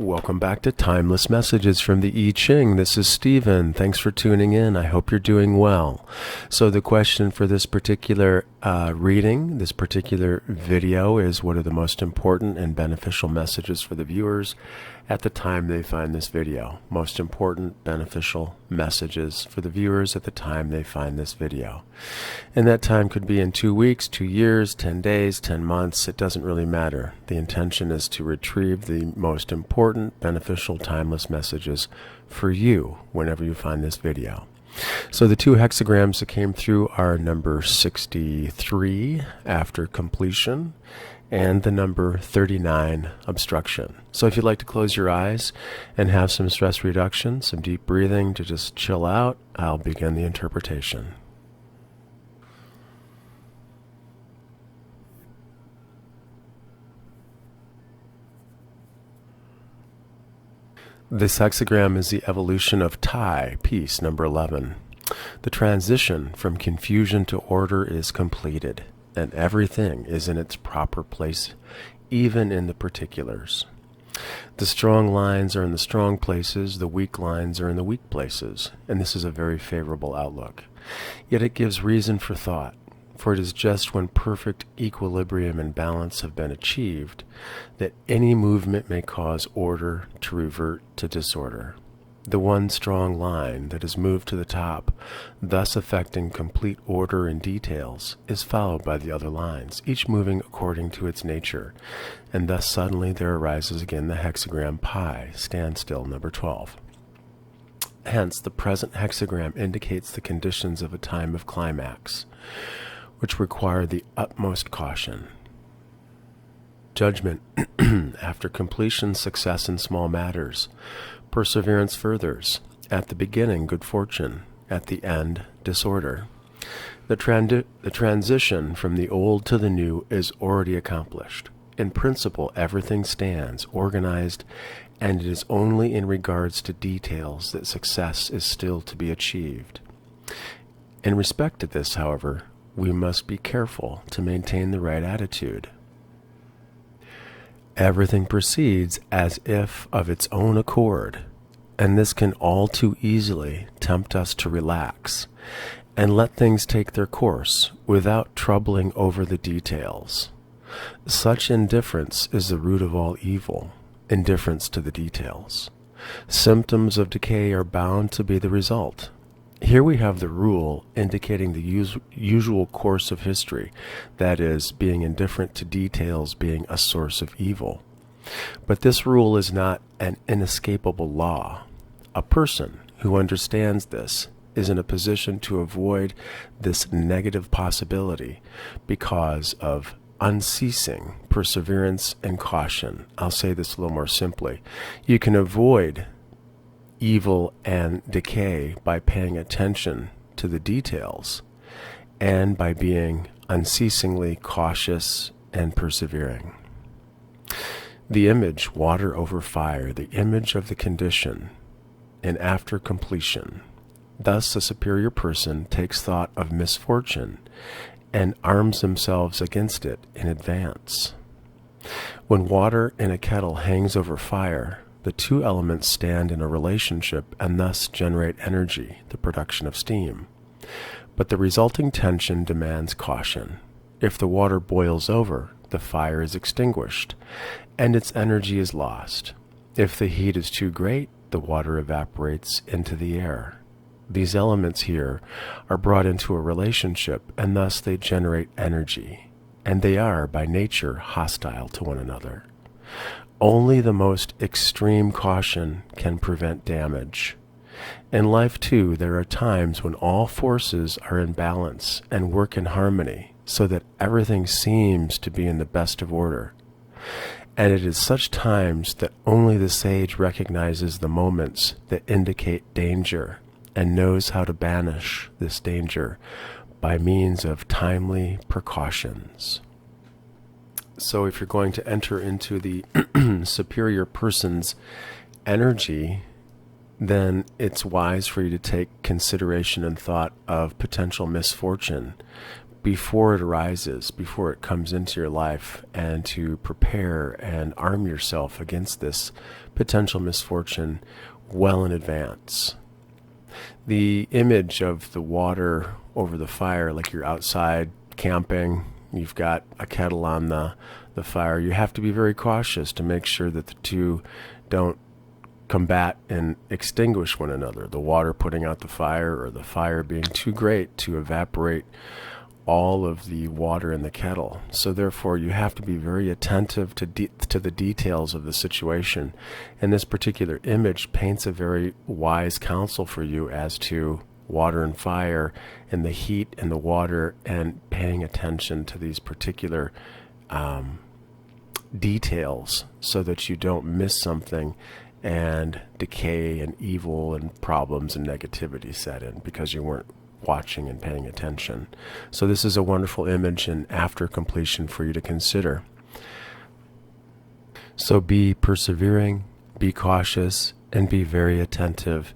Welcome back to Timeless Messages from the I Ching. This is Stephen. Thanks for tuning in. I hope you're doing well. So the question for this particular reading, this particular video, is what are the most important and beneficial messages for the viewers at the time they find this video? Most important beneficial messages for the viewers at the time they find this video. And that time could be in 2 weeks, 2 years, 10 days, 10 months. It doesn't really matter. The intention is to retrieve the most important, beneficial, timeless messages for you whenever you find this video. So the two hexagrams that came through are number 63, after completion, and the number 39, obstruction. So if you'd like to close your eyes and have some stress reduction, some deep breathing to just chill out, I'll begin the interpretation. This hexagram is the evolution of Tai, piece number 11. The transition from confusion to order is completed, and everything is in its proper place, even in the particulars. The strong lines are in the strong places, the weak lines are in the weak places, and this is a very favorable outlook. Yet it gives reason for thought, for it is just when perfect equilibrium and balance have been achieved that any movement may cause order to revert to disorder. The one strong line that is moved to the top, thus affecting complete order in details, is followed by the other lines, each moving according to its nature, and thus suddenly there arises again the hexagram pi, standstill, number 12. Hence, the present hexagram indicates the conditions of a time of climax, which require the utmost caution. Judgment after completion, success in small matters. Perseverance furthers. At the beginning, good fortune. At the end, disorder. The transition from the old to the new is already accomplished. In principle, everything stands organized, and it is only in regards to details that success is still to be achieved. In respect to this, however, we must be careful to maintain the right attitude. Everything proceeds as if of its own accord, and this can all too easily tempt us to relax and let things take their course without troubling over the details. Such indifference is the root of all evil, indifference to the details. Symptoms of decay are bound to be the result. Here we have the rule indicating the usual course of history, that is, being indifferent to details being a source of evil. But this rule is not an inescapable law. A person who understands this is in a position to avoid this negative possibility because of unceasing perseverance and caution. I'll say this a little more simply. You can avoid evil and decay by paying attention to the details and by being unceasingly cautious and persevering. The image, water over fire, the image of the condition, and after completion. Thus a superior person takes thought of misfortune and arms themselves against it in advance. When water in a kettle hangs over fire, the two elements stand in a relationship and thus generate energy, the production of steam. But the resulting tension demands caution. If the water boils over, the fire is extinguished, and its energy is lost. If the heat is too great, the water evaporates into the air. These elements here are brought into a relationship, and thus they generate energy, and they are, by nature, hostile to one another. Only the most extreme caution can prevent damage. In life, too, there are times when all forces are in balance and work in harmony, so that everything seems to be in the best of order. And it is such times that only the sage recognizes the moments that indicate danger and knows how to banish this danger by means of timely precautions. So if you're going to enter into the superior person's energy, then it's wise for you to take consideration and thought of potential misfortune before it arises, before it comes into your life, and to prepare and arm yourself against this potential misfortune well in advance. The image of the water over the fire, like you're outside camping, you've got a kettle on the fire, you have to be very cautious to make sure that the two don't combat and extinguish one another. The water putting out the fire, or the fire being too great to evaporate all of the water in the kettle. So therefore you have to be very attentive to the details of the situation. And this particular image paints a very wise counsel for you as to water and fire, and the heat and the water, and paying attention to these particular details so that you don't miss something and decay and evil and problems and negativity set in because you weren't watching and paying attention. So this is a wonderful image and after completion for you to consider. So be persevering, be cautious, and be very attentive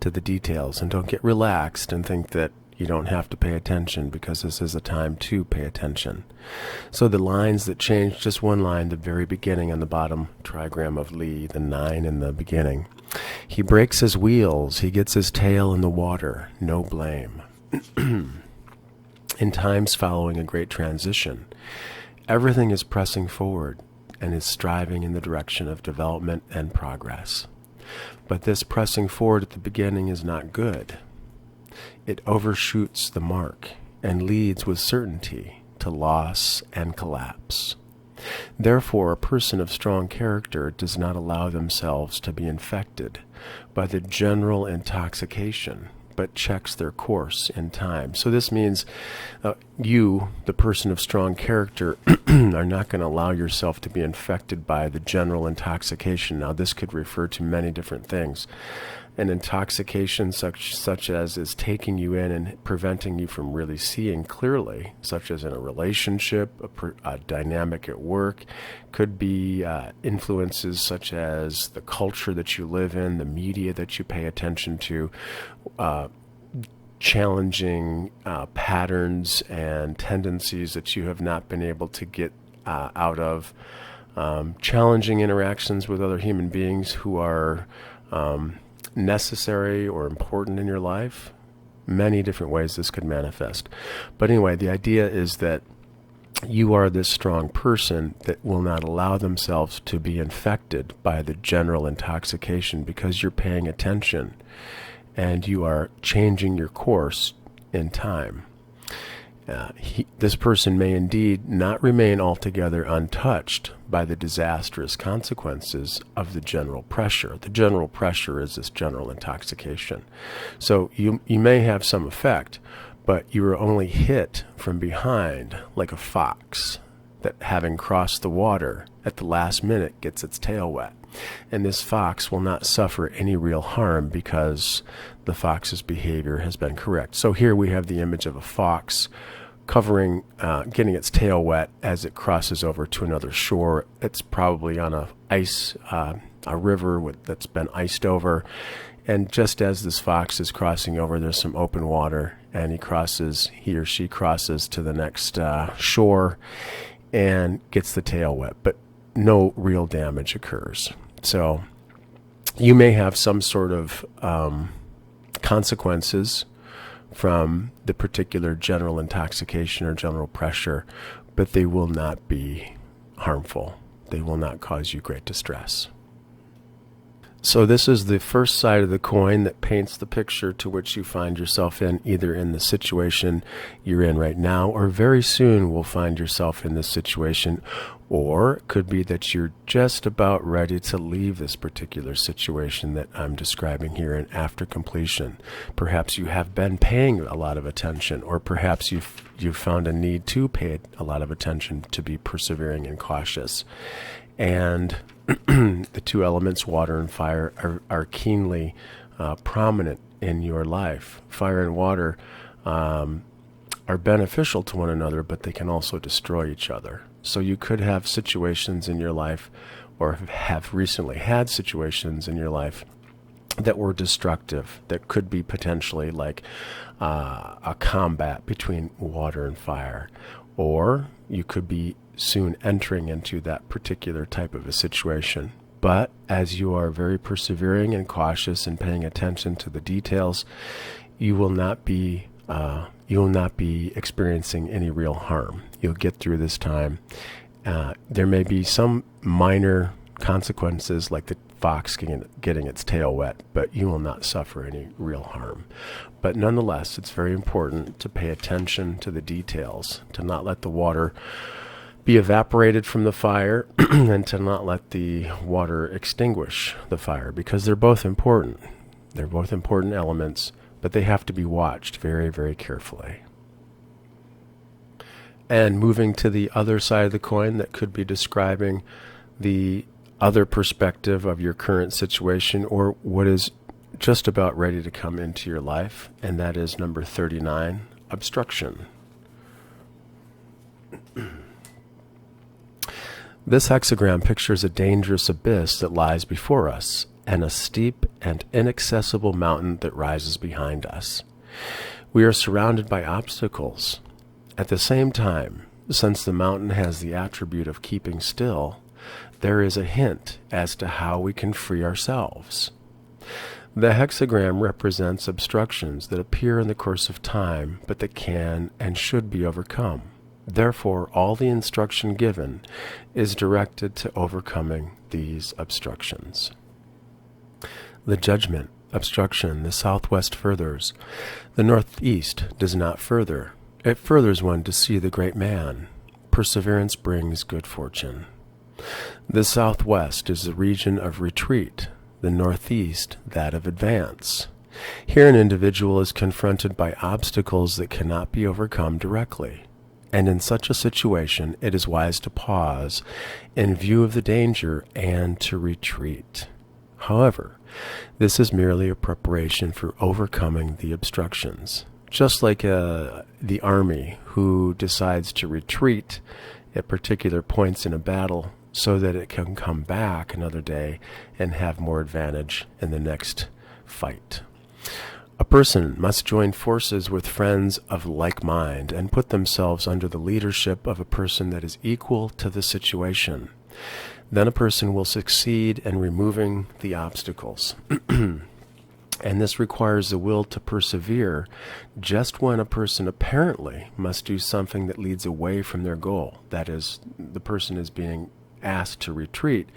to the details, and don't get relaxed and think that you don't have to pay attention, because this is a time to pay attention. So the lines that change, just one line, the very beginning on the bottom trigram of Lee, the 9 in the beginning. He breaks his wheels, he gets his tail in the water, no blame. In times following a great transition, everything is pressing forward and is striving in the direction of development and progress. But this pressing forward at the beginning is not good. It overshoots the mark and leads with certainty to loss and collapse. Therefore, a person of strong character does not allow themselves to be infected by the general intoxication, but checks their course in time. So this means you, the person of strong character, are not going to allow yourself to be infected by the general intoxication. Now, this could refer to many different things. An intoxication such as is taking you in and preventing you from really seeing clearly, such as in a relationship, a dynamic at work, could be influences such as the culture that you live in, the media that you pay attention to, challenging patterns and tendencies that you have not been able to get out of, challenging interactions with other human beings who are necessary or important in your life. Many different ways this could manifest. But anyway, the idea is that you are this strong person that will not allow themselves to be infected by the general intoxication, because you're paying attention and you are changing your course in time. This person may indeed not remain altogether untouched by the disastrous consequences of the general pressure. The general pressure is this general intoxication. So you may have some effect, but you are only hit from behind like a fox that, having crossed the water at the last minute, gets its tail wet. And this fox will not suffer any real harm because the fox's behavior has been correct. So here we have the image of a fox covering, getting its tail wet as it crosses over to another shore. It's probably on a river that's been iced over. And just as this fox is crossing over, there's some open water, and he or she crosses to the next shore and gets the tail wet, but no real damage occurs. So you may have some sort of consequences from the particular general intoxication or general pressure, but they will not be harmful. They will not cause you great distress. So this is the first side of the coin that paints the picture to which you find yourself in, either in the situation you're in right now, or very soon will find yourself in this situation, or it could be that you're just about ready to leave this particular situation that I'm describing here, and after completion. Perhaps you have been paying a lot of attention, or perhaps you've found a need to pay a lot of attention, to be persevering and cautious. And the two elements, water and fire, are keenly prominent in your life. Fire and water are beneficial to one another, but they can also destroy each other. So you could have situations in your life, or have recently had situations in your life, that were destructive, that could be potentially like a combat between water and fire, or you could be soon entering into that particular type of a situation. But as you are very persevering and cautious and paying attention to the details, you will not be experiencing any real harm. You'll get through this time. There may be some minor consequences, like the fox getting its tail wet, but you will not suffer any real harm. But nonetheless, it's very important to pay attention to the details, to not let the water be evaporated from the fire and to not let the water extinguish the fire, because they're both important. They're both important elements, but they have to be watched very, very carefully. And moving to the other side of the coin, that could be describing the other perspective of your current situation, or what is just about ready to come into your life, and that is number 39, obstruction. This hexagram pictures a dangerous abyss that lies before us, and a steep and inaccessible mountain that rises behind us. We are surrounded by obstacles. At the same time, since the mountain has the attribute of keeping still, there is a hint as to how we can free ourselves. The hexagram represents obstructions that appear in the course of time, but that can and should be overcome. Therefore, all the instruction given is directed to overcoming these obstructions. The judgment, obstruction, the southwest furthers. The northeast does not further. It furthers one to see the great man. Perseverance brings good fortune. The southwest is the region of retreat, the northeast that of advance. Here an individual is confronted by obstacles that cannot be overcome directly, and in such a situation it is wise to pause in view of the danger and to retreat. However, this is merely a preparation for overcoming the obstructions. Just like the army who decides to retreat at particular points in a battle so that it can come back another day and have more advantage in the next fight. A person must join forces with friends of like mind and put themselves under the leadership of a person that is equal to the situation. Then a person will succeed in removing the obstacles. And this requires the will to persevere just when a person apparently must do something that leads away from their goal. That is, the person is being asked to retreat,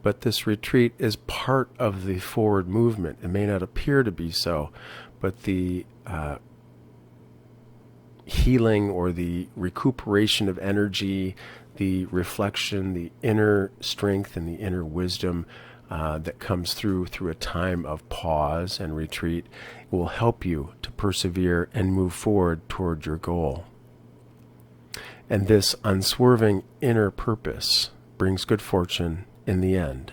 but this retreat is part of the forward movement. It may not appear to be so, but the healing or the recuperation of energy, the reflection, the inner strength and the inner wisdom that comes through a time of pause and retreat will help you to persevere and move forward toward your goal. And this unswerving inner purpose brings good fortune in the end.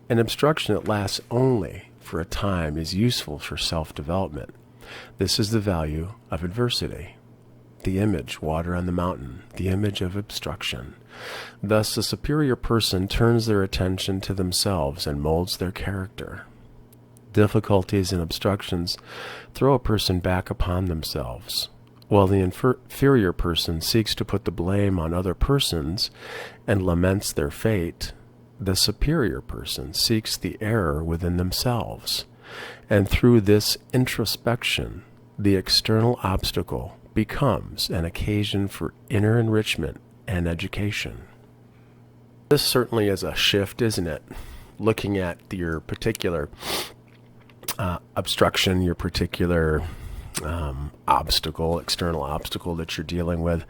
An obstruction that lasts only for a time is useful for self-development. This is the value of adversity. The image, water on the mountain, the image of obstruction. Thus, the superior person turns their attention to themselves and molds their character. Difficulties and obstructions throw a person back upon themselves, while the inferior person seeks to put the blame on other persons and laments their fate. The superior person seeks the error within themselves, and through this introspection, the external obstacle becomes an occasion for inner enrichment and education. This certainly is a shift, isn't it? Looking at your particular obstruction, your particular obstacle, external obstacle that you're dealing with,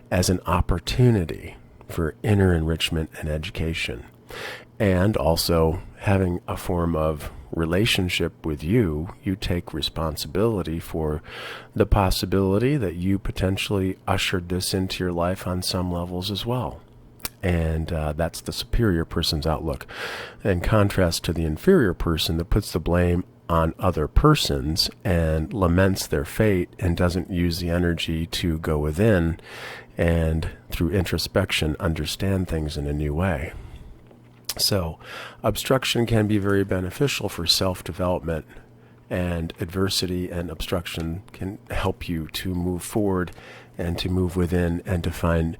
as an opportunity for inner enrichment and education. And also having a form of relationship with you take responsibility for the possibility that you potentially ushered this into your life on some levels as well. And that's the superior person's outlook. In contrast to the inferior person that puts the blame on other persons and laments their fate and doesn't use the energy to go within and through introspection understand things in a new way. So obstruction can be very beneficial for self-development, and adversity and obstruction can help you to move forward and to move within and to find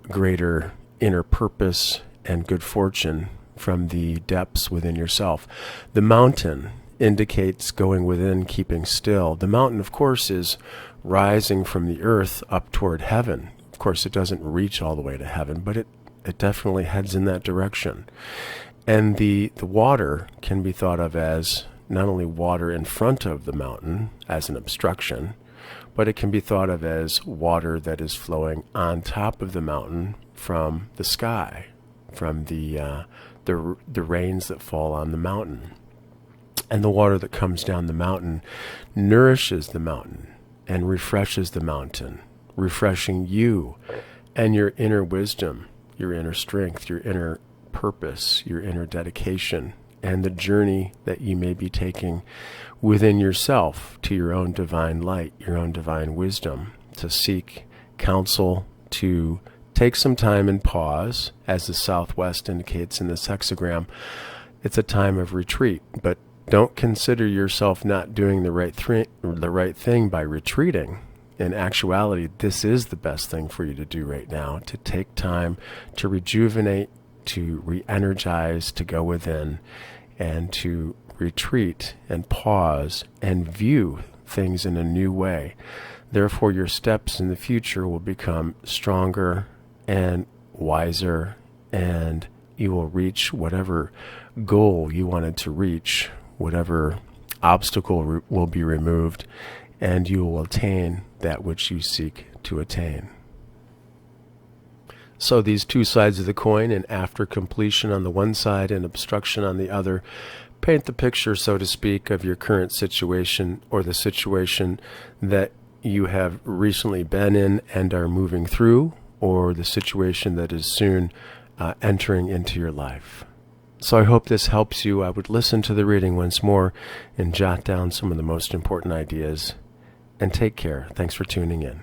greater inner purpose and good fortune from the depths within yourself. The mountain indicates going within, keeping still. The mountain, of course, is rising from the earth up toward heaven. Of course, it doesn't reach all the way to heaven, but it definitely heads in that direction. And the water can be thought of as not only water in front of the mountain as an obstruction, but it can be thought of as water that is flowing on top of the mountain from the sky, from the rains that fall on the mountain. And the water that comes down the mountain nourishes the mountain and refreshes the mountain, refreshing you and your inner wisdom, your inner strength, your inner purpose, your inner dedication, and the journey that you may be taking within yourself to your own divine light, your own divine wisdom, to seek counsel, to take some time and pause. As the Southwest indicates in this hexagram, it's a time of retreat, but don't consider yourself not doing the right thing by retreating. In actuality, this is the best thing for you to do right now, to take time to rejuvenate, to re-energize, to go within, and to retreat and pause and view things in a new way. Therefore, your steps in the future will become stronger and wiser, and you will reach whatever goal you wanted to reach, whatever obstacle will be removed, and you will attain that which you seek to attain. So these two sides of the coin, and after completion on the one side and obstruction on the other, paint the picture, so to speak, of your current situation, or the situation that you have recently been in and are moving through, or the situation that is soon entering into your life. So I hope this helps you. I would listen to the reading once more and jot down some of the most important ideas. And take care. Thanks for tuning in.